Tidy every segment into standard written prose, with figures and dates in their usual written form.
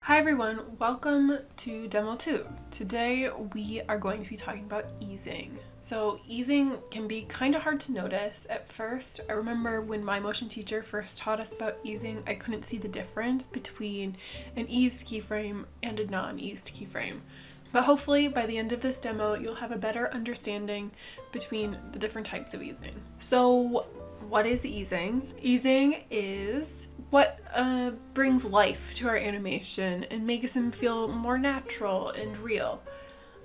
Hi everyone, welcome to Demo 2. Today we are going to be talking about easing. So easing can be kind of hard to notice at first. I remember when my motion teacher first taught us about easing, I couldn't see the difference between an eased keyframe and a non-eased keyframe. But hopefully by the end of this demo, you'll have a better understanding between the different types of easing. So what is easing? Easing is what brings life to our animation and makes them feel more natural and real.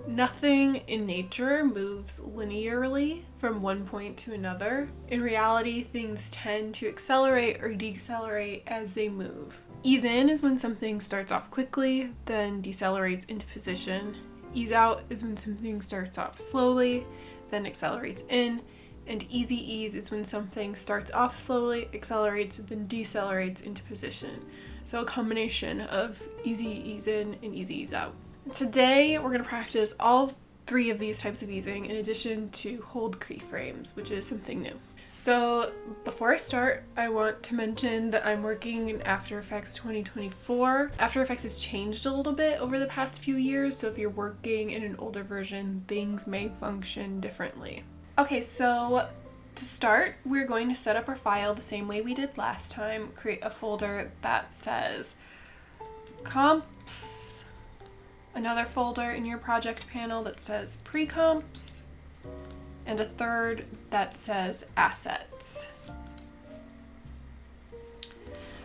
Nothing in nature moves linearly from one point to another. In reality, things tend to accelerate or decelerate as they move. Ease in is when something starts off quickly, then decelerates into position. Ease out is when something starts off slowly, then accelerates in. And easy ease is when something starts off slowly, accelerates, then decelerates into position. So a combination of easy ease in and easy ease out. Today we're going to practice all three of these types of easing in addition to hold keyframes, which is something new. So before I start, I want to mention that I'm working in After Effects 2024. After Effects has changed a little bit over the past few years, so if you're working in an older version, things may function differently. Okay, so to start, we're going to set up our file the same way we did last time. Create a folder that says comps, another folder in your project panel that says pre-comps, and a third that says assets.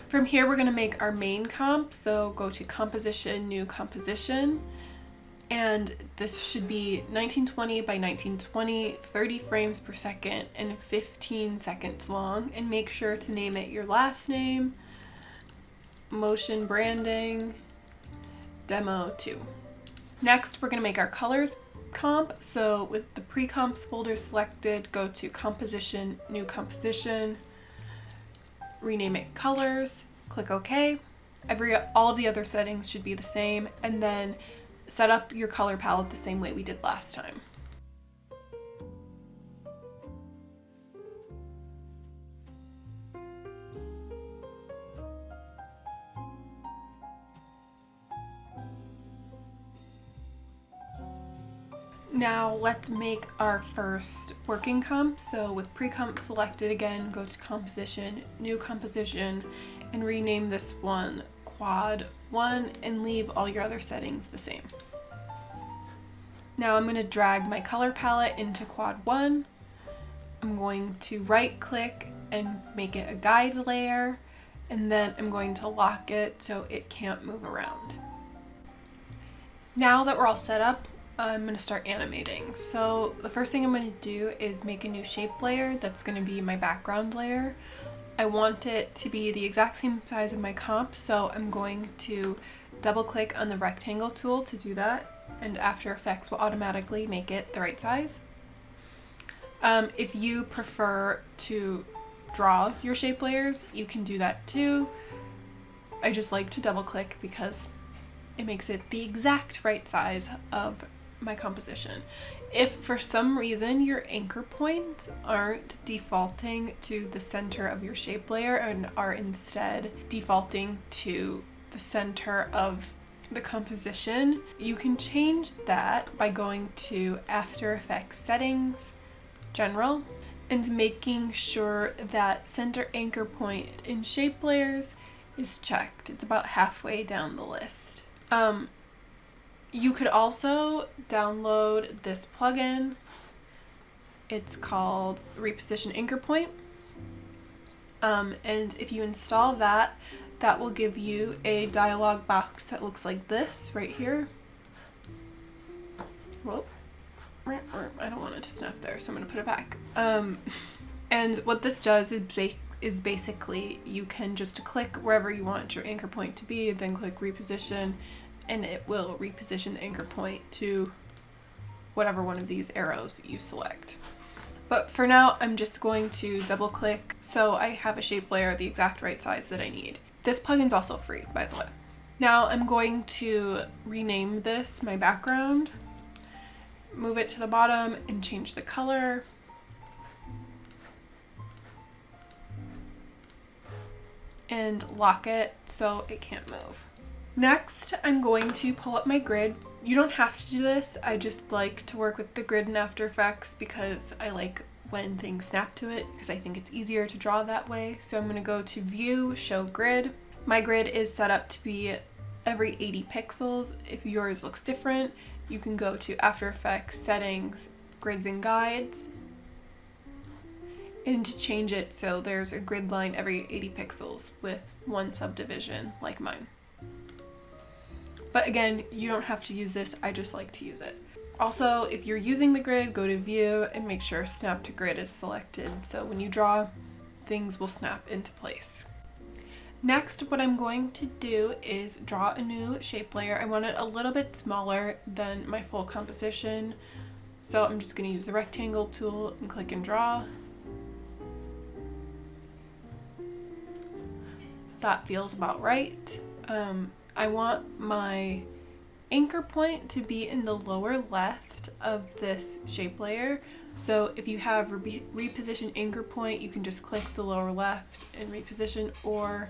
From here, we're going to make our main comp, so go to composition, new composition. And this should be 1920 by 1920, 30 frames per second, and 15 seconds long. And make sure to name it your last name, motion branding, demo 2. Next, we're going to make our colors comp. So with the pre-comps folder selected, go to composition, new composition, rename it colors, click OK. All of the other settings should be the same, and then set up your color palette the same way we did last time. Now let's make our first working comp. So with pre-comp selected again, go to composition, new composition, and rename this one quad 1 and leave all your other settings the same. Now I'm going to drag my color palette into quad 1. I'm going to right click and make it a guide layer, and then I'm going to lock it so it can't move around. Now that we're all set up, I'm going to start animating. So the first thing I'm going to do is make a new shape layer that's going to be my background layer. I want it to be the exact same size of my comp, so I'm going to double click on the rectangle tool to do that, and After Effects will automatically make it the right size. If you prefer to draw your shape layers, you can do that too. I just like to double click because it makes it the exact right size of my composition. If for some reason your anchor points aren't defaulting to the center of your shape layer and are instead defaulting to the center of the composition, you can change that by going to After Effects Settings, General, and making sure that center anchor point in shape layers is checked. It's about halfway down the list. You could also download this plugin. It's called Reposition Anchor Point. And if you install that, that will give you a dialog box that looks like this right here. Whoa. I don't want it to snap there, so I'm going to put it back. And what this does is basically you can just click wherever you want your anchor point to be, then click reposition, and it will reposition the anchor point to whatever one of these arrows you select. But for now, I'm just going to double click so I have a shape layer the exact right size that I need. This plugin's also free, by the way. Now I'm going to rename this my background, move it to the bottom, and change the color. And lock it so it can't move. Next, I'm going to pull up my grid. You don't have to do this. I just like to work with the grid in After Effects because I like when things snap to it because I think it's easier to draw that way. So I'm going to go to View, Show Grid. My grid is set up to be every 80 pixels. If yours looks different, you can go to After Effects, Settings, Grids and Guides, and to change it so there's a grid line every 80 pixels with one subdivision like mine. But again, you don't have to use this, I just like to use it. Also, if you're using the grid, go to View and make sure Snap to Grid is selected so when you draw, things will snap into place. Next, what I'm going to do is draw a new shape layer. I want it a little bit smaller than my full composition, so I'm just going to use the rectangle tool and click and draw. That feels about right. I want my anchor point to be in the lower left of this shape layer. So if you have reposition anchor point, you can just click the lower left and reposition, or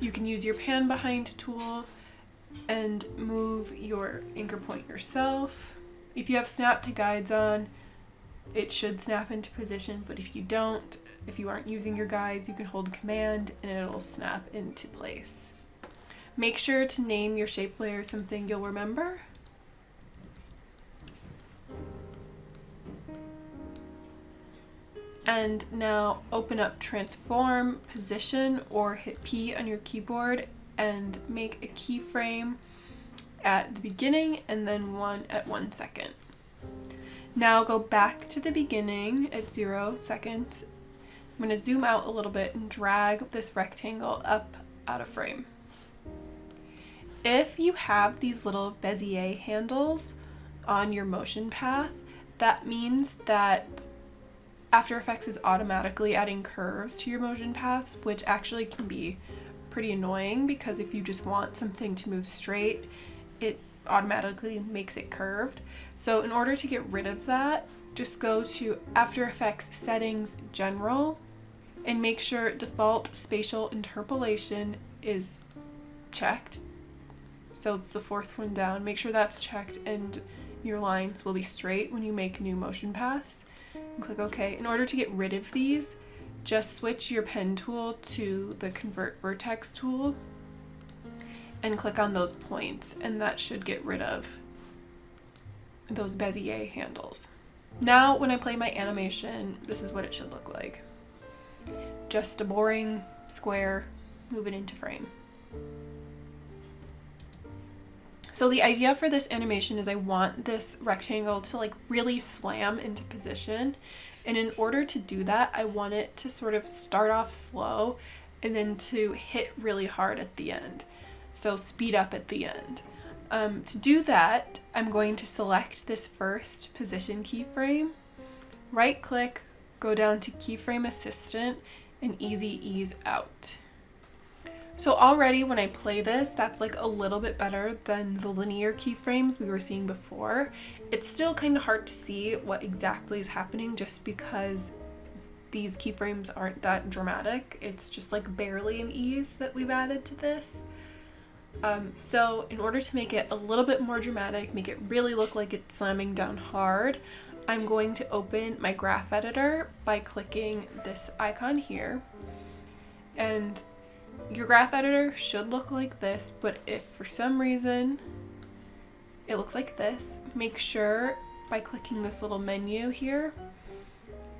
you can use your pan behind tool and move your anchor point yourself. If you have snap to guides on, it should snap into position, but if you don't, if you aren't using your guides, you can hold Command and it'll snap into place. Make sure to name your shape layer something you'll remember. And now open up Transform, Position, or hit P on your keyboard and make a keyframe at the beginning and then one at 1 second. Now go back to the beginning at 0 seconds. I'm going to zoom out a little bit and drag this rectangle up out of frame. If you have these little Bezier handles on your motion path, that means that After Effects is automatically adding curves to your motion paths, which actually can be pretty annoying because if you just want something to move straight, it automatically makes it curved. So in order to get rid of that, just go to After Effects Settings, General, and make sure Default Spatial Interpolation is checked. So it's the fourth one down. Make sure that's checked and your lines will be straight when you make new motion paths. And click OK. In order to get rid of these, just switch your pen tool to the Convert Vertex tool and click on those points, and that should get rid of those Bezier handles. Now when I play my animation, this is what it should look like. Just a boring square moving into frame. So the idea for this animation is I want this rectangle to like really slam into position. And in order to do that, I want it to sort of start off slow and then to hit really hard at the end. So speed up at the end. To do that, I'm going to select this first position keyframe, right click, go down to Keyframe Assistant, and Easy Ease Out. So already when I play this, that's like a little bit better than the linear keyframes we were seeing before. It's still kind of hard to see what exactly is happening just because these keyframes aren't that dramatic. It's just like barely an ease that we've added to this. So in order to make it a little bit more dramatic, make it really look like it's slamming down hard, I'm going to open my graph editor by clicking this icon here. And your graph editor should look like this, but if for some reason it looks like this, make sure by clicking this little menu here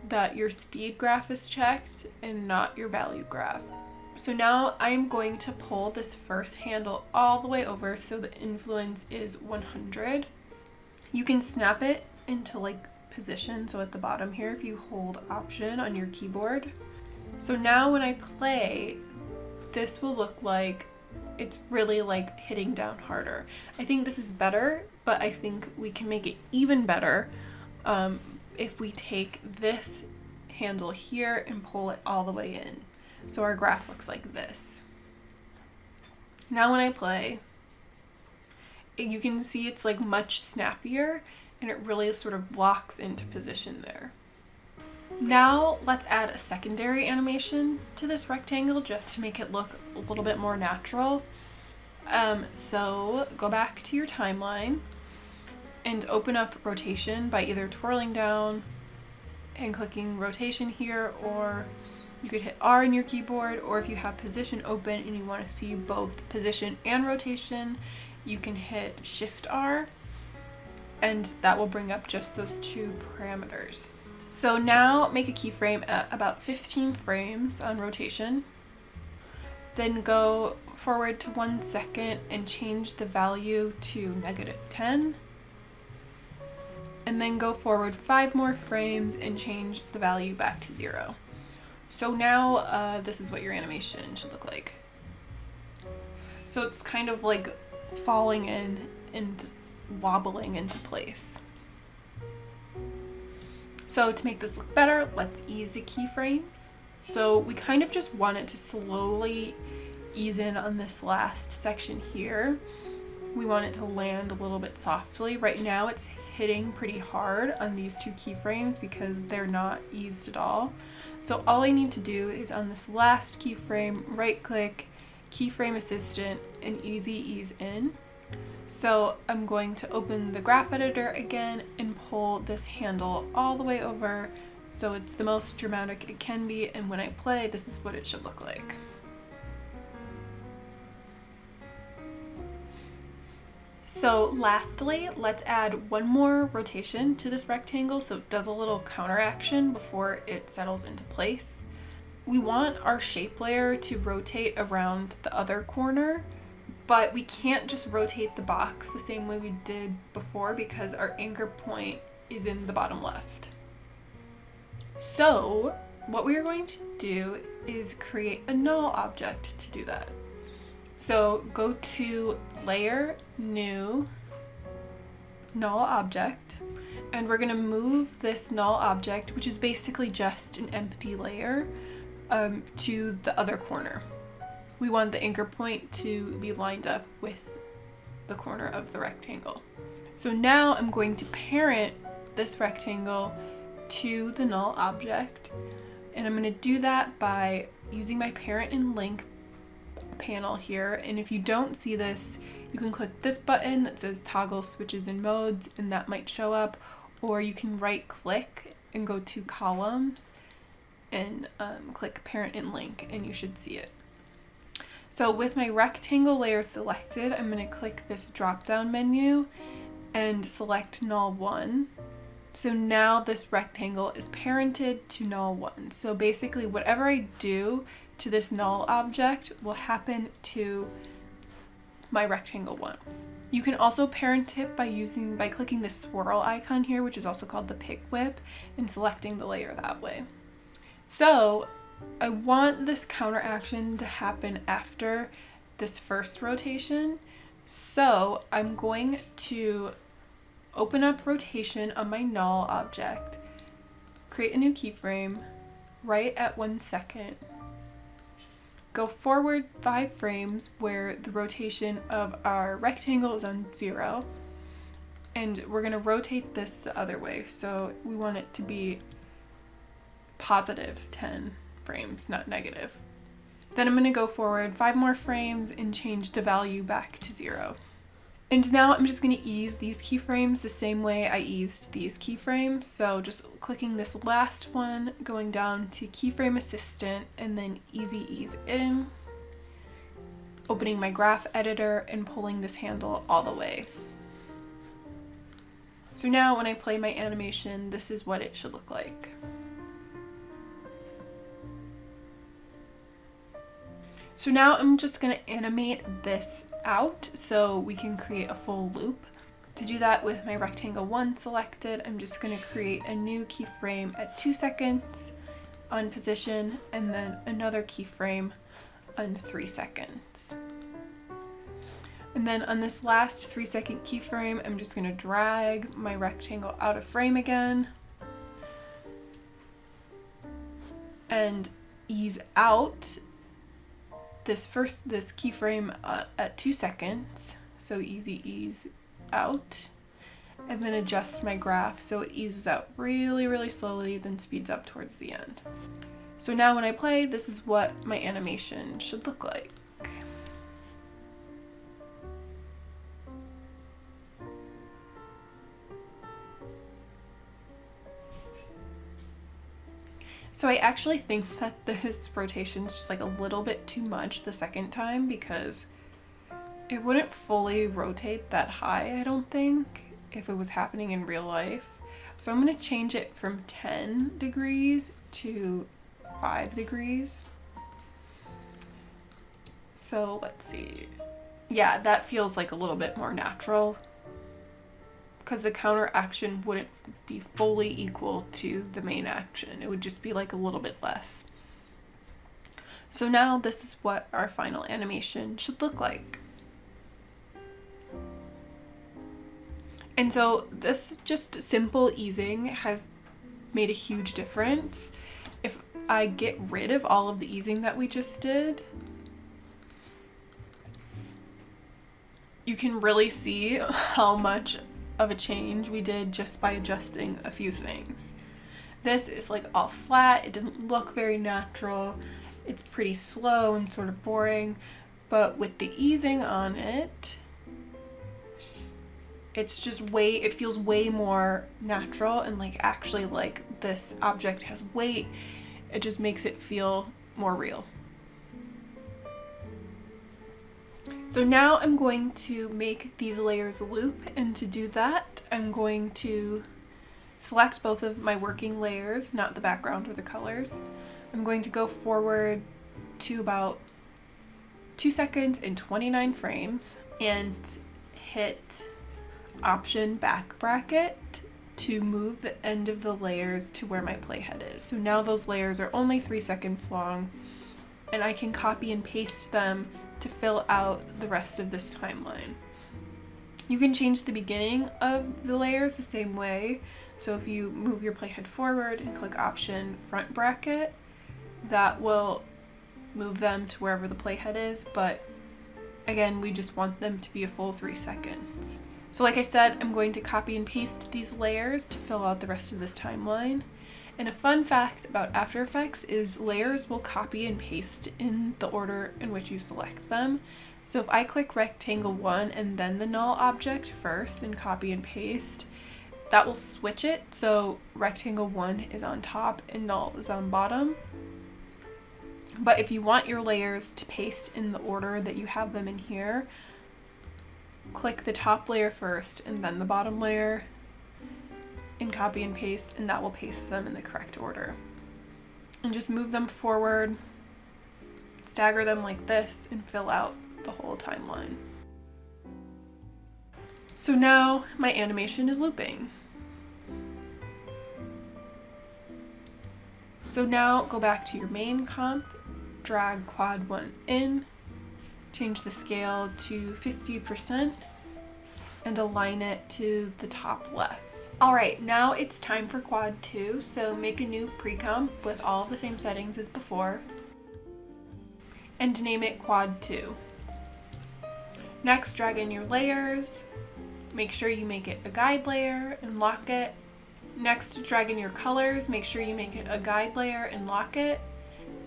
that your speed graph is checked and not your value graph. So now I'm going to pull this first handle all the way over so the influence is 100. You can snap it into like position, so at the bottom here if you hold Option on your keyboard. So now when I play, this will look like it's really like hitting down harder. I think this is better, but I think we can make it even better if we take this handle here and pull it all the way in. So our graph looks like this. Now when I play, you can see it's like much snappier and it really sort of locks into position there. Now let's add a secondary animation to this rectangle just to make it look a little bit more natural. So go back to your timeline and open up rotation by either twirling down and clicking rotation here, or you could hit R in your keyboard, or if you have position open and you want to see both position and rotation, you can hit Shift R, and that will bring up just those two parameters. So now make a keyframe at about 15 frames on rotation. Then go forward to 1 second and change the value to -10. And then go forward 5 more frames and change the value back to 0. So now this is what your animation should look like. So it's kind of like falling in and wobbling into place. So to make this look better, let's ease the keyframes. So we kind of just want it to slowly ease in on this last section here. We want it to land a little bit softly. Right now it's hitting pretty hard on these two keyframes because they're not eased at all. So all I need to do is on this last keyframe, right click, keyframe assistant, and easy ease in. So I'm going to open the graph editor again and pull this handle all the way over so it's the most dramatic it can be, and when I play, this is what it should look like. So lastly, let's add one more rotation to this rectangle so it does a little counteraction before it settles into place. We want our shape layer to rotate around the other corner, but we can't just rotate the box the same way we did before because our anchor point is in the bottom left. So what we are going to do is create a null object to do that. So go to Layer, New, Null Object, and we're going to move this null object, which is basically just an empty layer, to the other corner. We want the anchor point to be lined up with the corner of the rectangle. So now I'm going to parent this rectangle to the null object, and I'm going to do that by using my parent and link panel here. And if you don't see this, you can click this button that says toggle switches and modes, and that might show up, or you can right click and go to columns and click parent and link, and you should see it. So with my rectangle layer selected, I'm going to click this drop down menu and select null 1. So now this rectangle is parented to null 1. So basically whatever I do to this null object will happen to my rectangle 1. You can also parent it by clicking the swirl icon here, which is also called the pick whip, and selecting the layer that way. So I want this counteraction to happen after this first rotation. So I'm going to open up rotation on my null object, create a new keyframe right at 1 second, go forward 5 frames where the rotation of our rectangle is on 0, and we're going to rotate this the other way. So we want it to be positive 10 frames, not negative. Then I'm going to go forward 5 more frames and change the value back to 0. And now I'm just going to ease these keyframes the same way I eased these keyframes. So just clicking this last one, going down to keyframe assistant, and then easy ease in, opening my graph editor and pulling this handle all the way. So now when I play my animation, this is what it should look like. So now I'm just going to animate this out so we can create a full loop. To do that, with my rectangle 1 selected, I'm just going to create a new keyframe at 2 seconds on position, and then another keyframe on 3 seconds. And then on this last 3-second keyframe, I'm just going to drag my rectangle out of frame again and ease out this keyframe at 2 seconds, so easy ease out, and then adjust my graph so it eases out really, really slowly, then speeds up towards the end. So now when I play, this is what my animation should look like. So I actually think that this rotation is just like a little bit too much the second time because it wouldn't fully rotate that high, I don't think, if it was happening in real life. So I'm going to change it from 10 degrees to 5 degrees. So let's see. Yeah, that feels like a little bit more natural because the counter action wouldn't be fully equal to the main action. It would just be like a little bit less. So now this is what our final animation should look like. And so this just simple easing has made a huge difference. If I get rid of all of the easing that we just did, you can really see how much of a change we did just by adjusting a few things. This is like all flat, it doesn't look very natural, it's pretty slow and sort of boring, but with the easing on it, it's just it feels way more natural and like actually like this object has weight. It just makes it feel more real. So now I'm going to make these layers loop, and to do that, I'm going to select both of my working layers, not the background or the colors. I'm going to go forward to about 2 seconds and 29 frames and hit Option back bracket to move the end of the layers to where my playhead is. So now those layers are only 3 seconds long, and I can copy and paste them to fill out the rest of this timeline. You can change the beginning of the layers the same way. So if you move your playhead forward and click Option front bracket, that will move them to wherever the playhead is, but again, we just want them to be a full 3 seconds. So like I said, I'm going to copy and paste these layers to fill out the rest of this timeline. And a fun fact about After Effects is layers will copy and paste in the order in which you select them. So if I click rectangle 1 and then the null object first and copy and paste, that will switch it so rectangle 1 is on top and null is on bottom. But if you want your layers to paste in the order that you have them in here, click the top layer first and then the bottom layer and copy and paste, and that will paste them in the correct order. And just move them forward, stagger them like this, and fill out the whole timeline. So now my animation is looping. So now go back to your main comp, drag quad 1 in, change the scale to 50% and align it to the top left. Alright, now it's time for quad 2, so make a new pre-comp with all of the same settings as before and name it quad 2. Next, drag in your layers, make sure you make it a guide layer and lock it. Next, drag in your colors, make sure you make it a guide layer and lock it,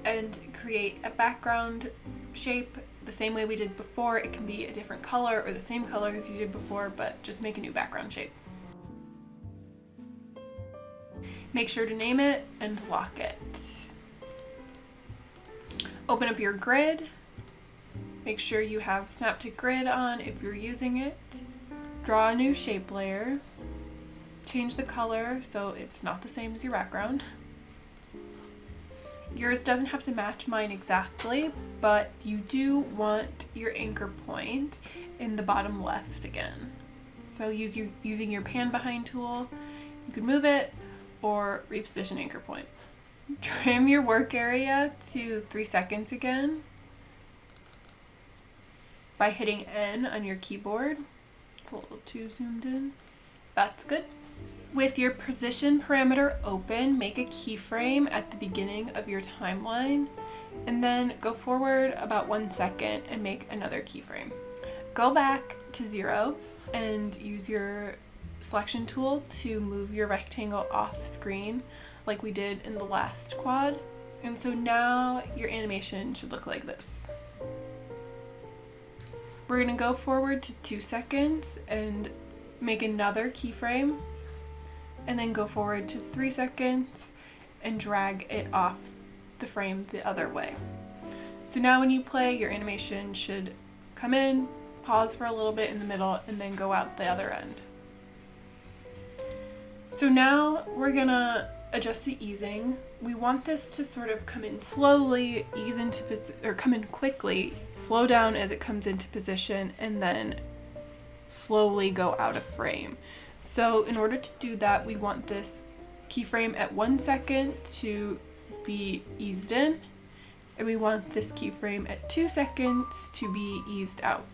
and create a background shape the same way we did before. It can be a different color or the same color as you did before, but just make a new background shape. Make sure to name it and lock it. Open up your grid. Make sure you have Snap to Grid on if you're using it. Draw a new shape layer. Change the color so it's not the same as your background. Yours doesn't have to match mine exactly, but you do want your anchor point in the bottom left again. So using your pan behind tool, you can move it or reposition anchor point. Trim your work area to 3 seconds again by hitting N on your keyboard. It's a little too zoomed in. That's good. With your position parameter open, make a keyframe at the beginning of your timeline, and then go forward about 1 second and make another keyframe. Go back to 0 and use your selection tool to move your rectangle off screen like we did in the last quad. And so now your animation should look like this. We're gonna go forward to 2 seconds and make another keyframe, and then go forward to 3 seconds and drag it off the frame the other way. So now when you play, your animation should come in, pause for a little bit in the middle, and then go out the other end. So now we're gonna adjust the easing. We want this to sort of come in slowly, come in quickly, slow down as it comes into position, and then slowly go out of frame. So in order to do that, we want this keyframe at 1 second to be eased in, and we want this keyframe at 2 seconds to be eased out.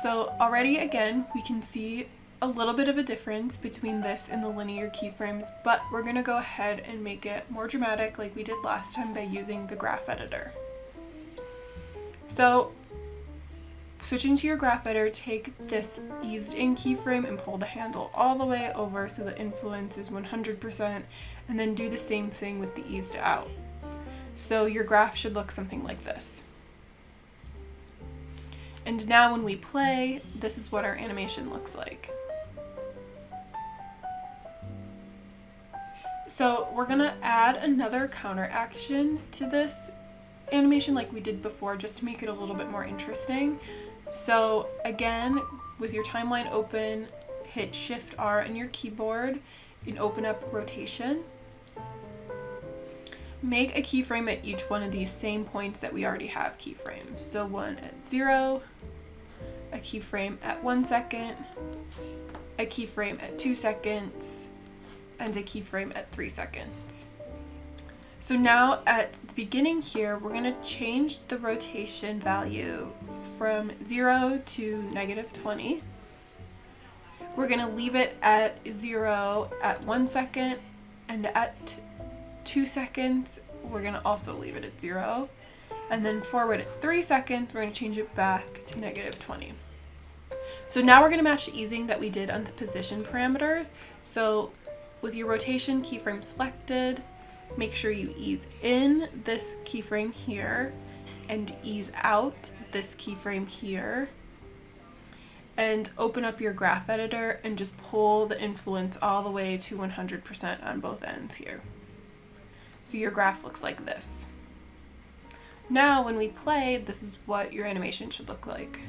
So already again, we can see a little bit of a difference between this and the linear keyframes, but we're gonna go ahead and make it more dramatic like we did last time by using the graph editor. So switching to your graph editor, take this eased in keyframe and pull the handle all the way over so the influence is 100%, and then do the same thing with the eased out. So your graph should look something like this. And now when we play, this is what our animation looks like. So we're gonna add another counter action to this animation like we did before, just to make it a little bit more interesting. So again, with your timeline open, hit Shift R on your keyboard and open up rotation. Make a keyframe at each one of these same points that we already have keyframes. So one at 0, a keyframe at 1 second, a keyframe at 2 seconds, and a keyframe at 3 seconds. So now at the beginning here, we're going to change the rotation value from 0 to -20. We're going to leave it at 0 at 1 second, and at 2 seconds, we're going to also leave it at 0. And then forward at 3 seconds, we're going to change it back to -20. So now we're going to match the easing that we did on the position parameters. So with your rotation keyframe selected, make sure you ease in this keyframe here and ease out this keyframe here, and open up your graph editor and just pull the influence all the way to 100% on both ends here. So your graph looks like this. Now when we play, this is what your animation should look like.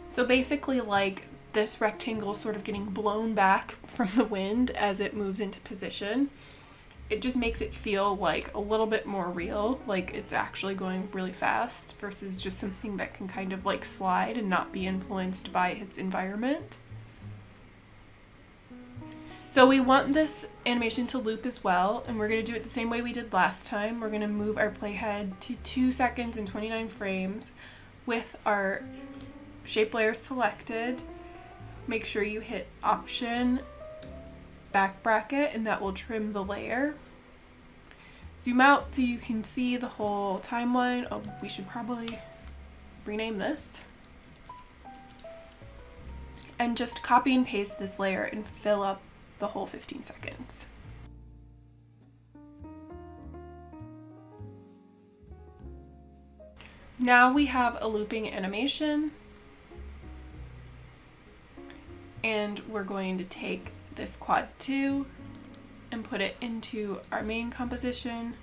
So basically, like, this rectangle sort of getting blown back from the wind as it moves into position. It just makes it feel like a little bit more real, like it's actually going really fast versus just something that can kind of like slide and not be influenced by its environment. So we want this animation to loop as well, and we're going to do it the same way we did last time. We're going to move our playhead to 2 seconds and 29 frames with our shape layer selected. Make sure you hit Option, back bracket, and that will trim the layer. Zoom out so you can see the whole timeline. Oh, we should probably rename this. And just copy and paste this layer and fill up the whole 15 seconds. Now we have a looping animation, and we're going to take this quad 2 and put it into our main composition,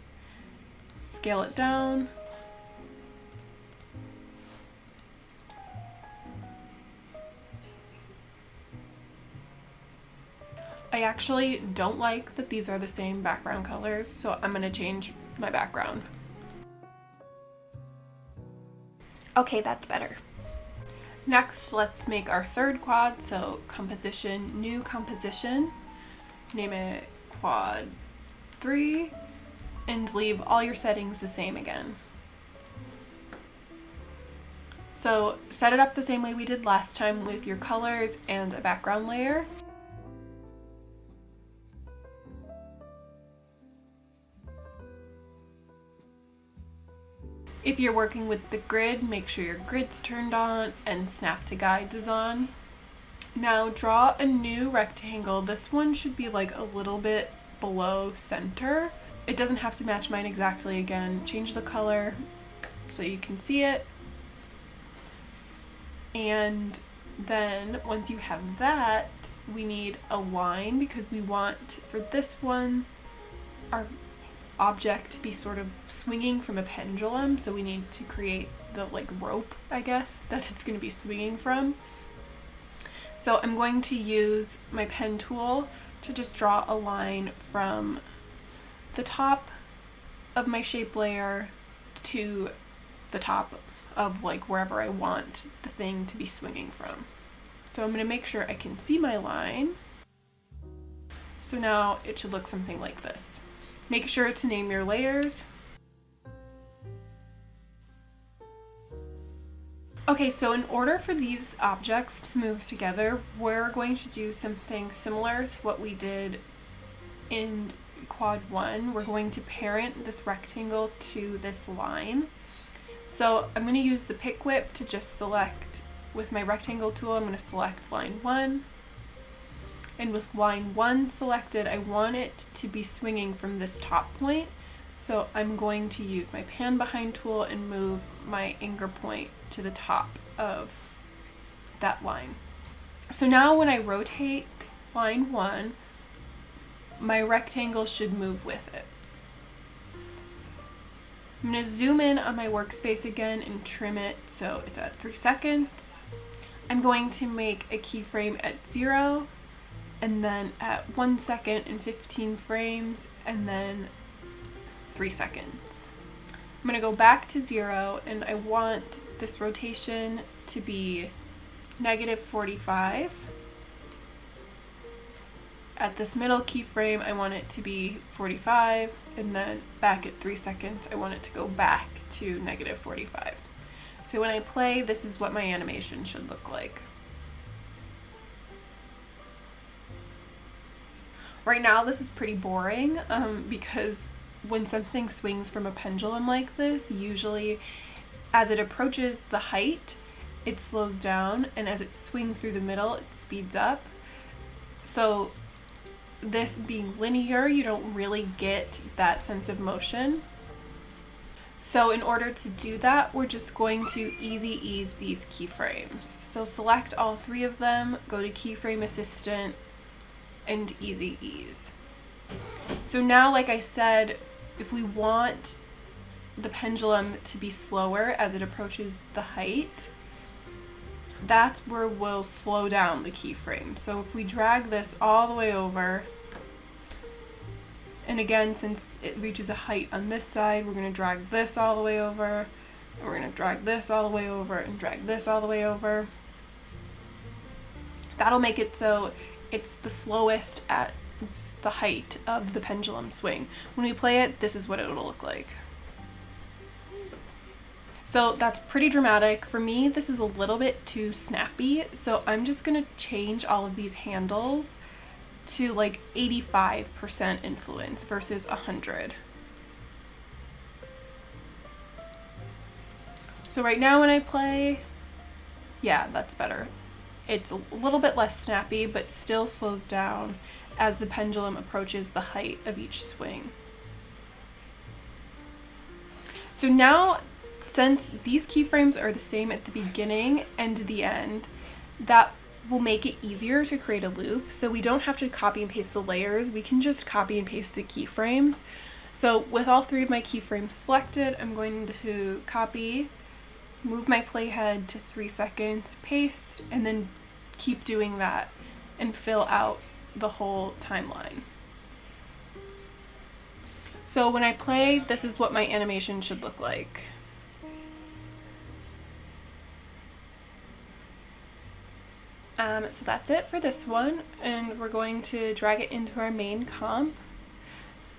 scale it down, I actually don't like that these are the same background colors, so I'm going to change my background. Okay, that's better. Next, let's make our third quad, so composition, new composition, name it quad 3, and leave all your settings the same again. So set it up the same way we did last time with your colors and a background layer. If you're working with the grid, make sure your grid's turned on and Snap to Guides is on. Now draw a new rectangle. This one should be like a little bit below center. It doesn't have to match mine exactly. Again, change the color so you can see it. And then once you have that, we need a line because we want, for this one, our object to be sort of swinging from a pendulum. So we need to create the like rope, I guess, that it's going to be swinging from. So I'm going to use my pen tool to just draw a line from the top of my shape layer to the top of like wherever I want the thing to be swinging from. So I'm going to make sure I can see my line. So now it should look something like this. Make sure to name your layers. Okay, so in order for these objects to move together, we're going to do something similar to what we did in quad 1. We're going to parent this rectangle to this line. So I'm going to use the pick whip to just select, with my rectangle tool, I'm going to select line 1. And with line 1 selected, I want it to be swinging from this top point. So I'm going to use my pan behind tool and move my anchor point to the top of that line. So now when I rotate line 1, my rectangle should move with it. I'm going to zoom in on my workspace again and trim it so it's at 3 seconds. I'm going to make a keyframe at 0, and then at 1 second and 15 frames, and then 3 seconds. I'm going to go back to 0, and I want this rotation to be -45. At this middle keyframe, I want it to be 45, and then back at 3 seconds, I want it to go back to -45. So when I play, this is what my animation should look like. Right now, this is pretty boring because when something swings from a pendulum like this, usually as it approaches the height, it slows down, and as it swings through the middle, it speeds up. So this being linear, you don't really get that sense of motion. So in order to do that, we're just going to easy ease these keyframes. So select all 3 of them, go to Keyframe Assistant, and easy ease. So now, like I said, if we want the pendulum to be slower as it approaches the height, that's where we'll slow down the keyframe. So if we drag this all the way over, and again, since it reaches a height on this side, we're going to drag this all the way over, and we're going to drag this all the way over, and drag this all the way over. That'll make it so it's the slowest at the height of the pendulum swing. When we play it, this is what it'll look like. So that's pretty dramatic. For me, this is a little bit too snappy, so I'm just gonna change all of these handles to like 85% influence versus 100. So right now when I play, yeah, that's better. It's a little bit less snappy, but still slows down as the pendulum approaches the height of each swing. So now, since these keyframes are the same at the beginning and the end, that will make it easier to create a loop. So we don't have to copy and paste the layers, we can just copy and paste the keyframes. So with all 3 of my keyframes selected, I'm going to copy, move my playhead to 3 seconds, paste, and then keep doing that and fill out the whole timeline. So when I play, this is what my animation should look like. So that's it for this one, and we're going to drag it into our main comp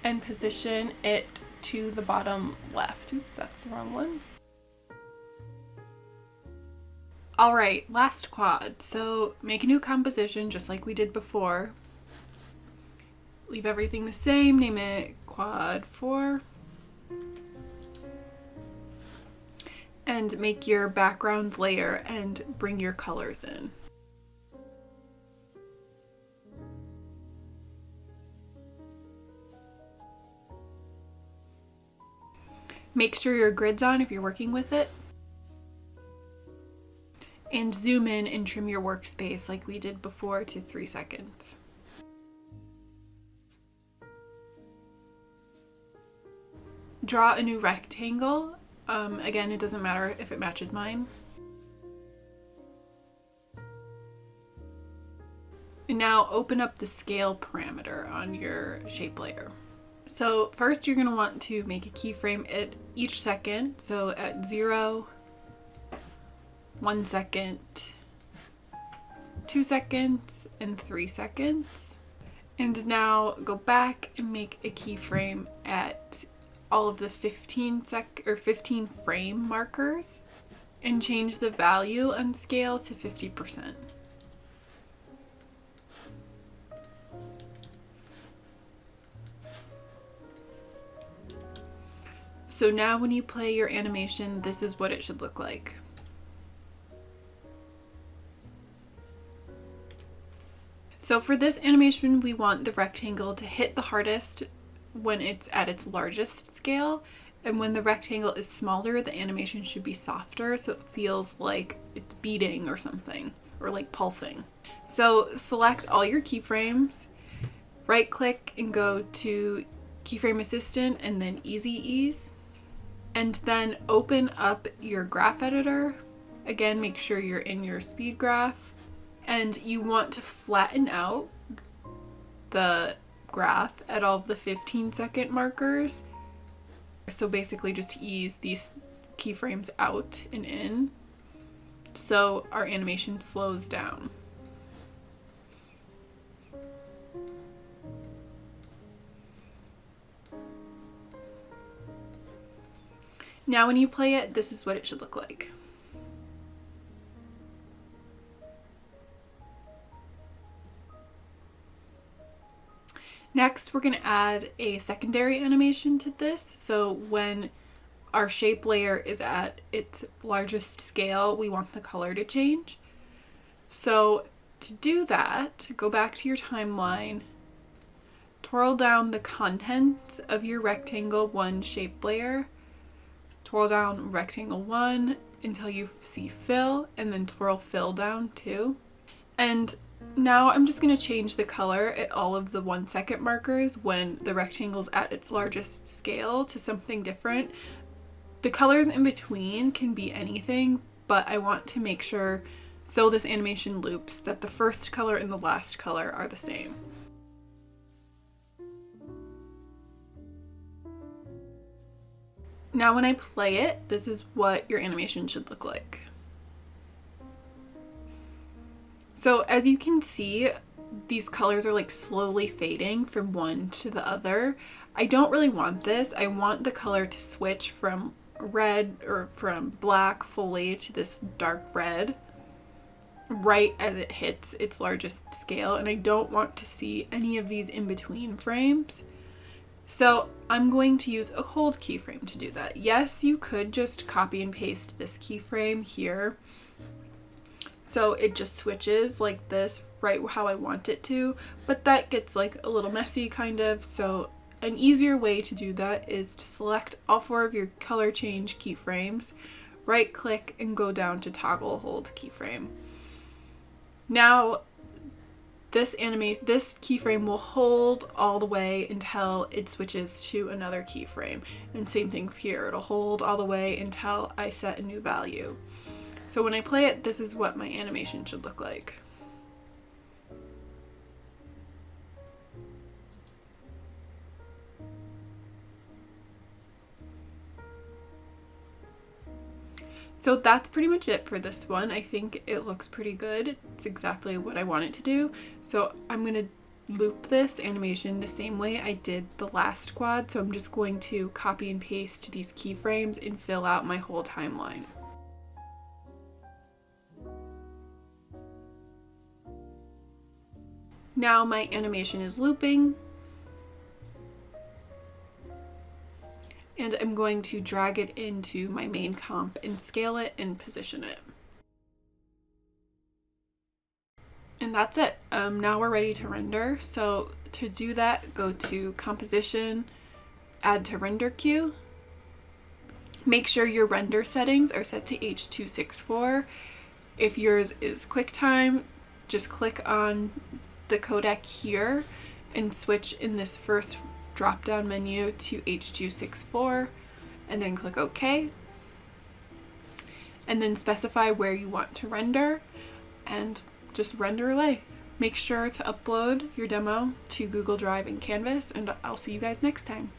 and position it to the bottom left. Oops, that's the wrong one. All right, last quad. So make a new composition just like we did before. Leave everything the same, name it quad 4. And make your background layer and bring your colors in. Make sure your grid's on if you're working with it. and zoom in and trim your workspace like we did before to 3 seconds. Draw a new rectangle. Again, it doesn't matter if it matches mine. And now open up the scale parameter on your shape layer. So first you're going to want to make a keyframe at each second. So at 0, 1 second, 2 seconds, and 3 seconds. And now go back and make a keyframe at all of the 15 frame markers and change the value on scale to 50%. So now when you play your animation, this is what it should look like. So for this animation, we want the rectangle to hit the hardest when it's at its largest scale, and when the rectangle is smaller, the animation should be softer so it feels like it's beating or something, or like pulsing. So select all your keyframes, right click and go to Keyframe Assistant and then Easy Ease, and then open up your graph editor. Again, make sure you're in your speed graph, and you want to flatten out the graph at all of the 15-second markers. So basically just ease these keyframes out and in so our animation slows down. Now when you play it, this is what it should look like. Next, we're going to add a secondary animation to this. So when our shape layer is at its largest scale, we want the color to change. So to do that, go back to your timeline, twirl down the contents of your rectangle 1 shape layer, twirl down rectangle 1 until you see fill, and then twirl fill down too. And now I'm just going to change the color at all of the 1 second markers when the rectangle's at its largest scale to something different. The colors in between can be anything, but I want to make sure, so this animation loops, that the first color and the last color are the same. Now when I play it, this is what your animation should look like. So as you can see, these colors are like slowly fading from one to the other. I don't really want this. I want the color to switch from red or from black fully to this dark red right as it hits its largest scale, and I don't want to see any of these in between frames. So I'm going to use a hold keyframe to do that. Yes, you could just copy and paste this keyframe here, so it just switches like this right how I want it to, but that gets like a little messy kind of. So an easier way to do that is to select all 4 of your color change keyframes, right click and go down to toggle hold keyframe. Now this keyframe will hold all the way until it switches to another keyframe, and same thing here, it'll hold all the way until I set a new value. So when I play it, this is what my animation should look like. So that's pretty much it for this one. I think it looks pretty good. It's exactly what I want it to do. So I'm going to loop this animation the same way I did the last quad. So I'm just going to copy and paste these keyframes and fill out my whole timeline. Now my animation is looping, and I'm going to drag it into my main comp and scale it and position it. And that's it. Now we're ready to render. So to do that, go to Composition, Add to Render Queue. Make sure your render settings are set to H.264. If yours is QuickTime, just click on the codec here and switch in this first drop down menu to H.264 and then click OK. And then specify where you want to render and just render away. Make sure to upload your demo to Google Drive and Canvas, and I'll see you guys next time.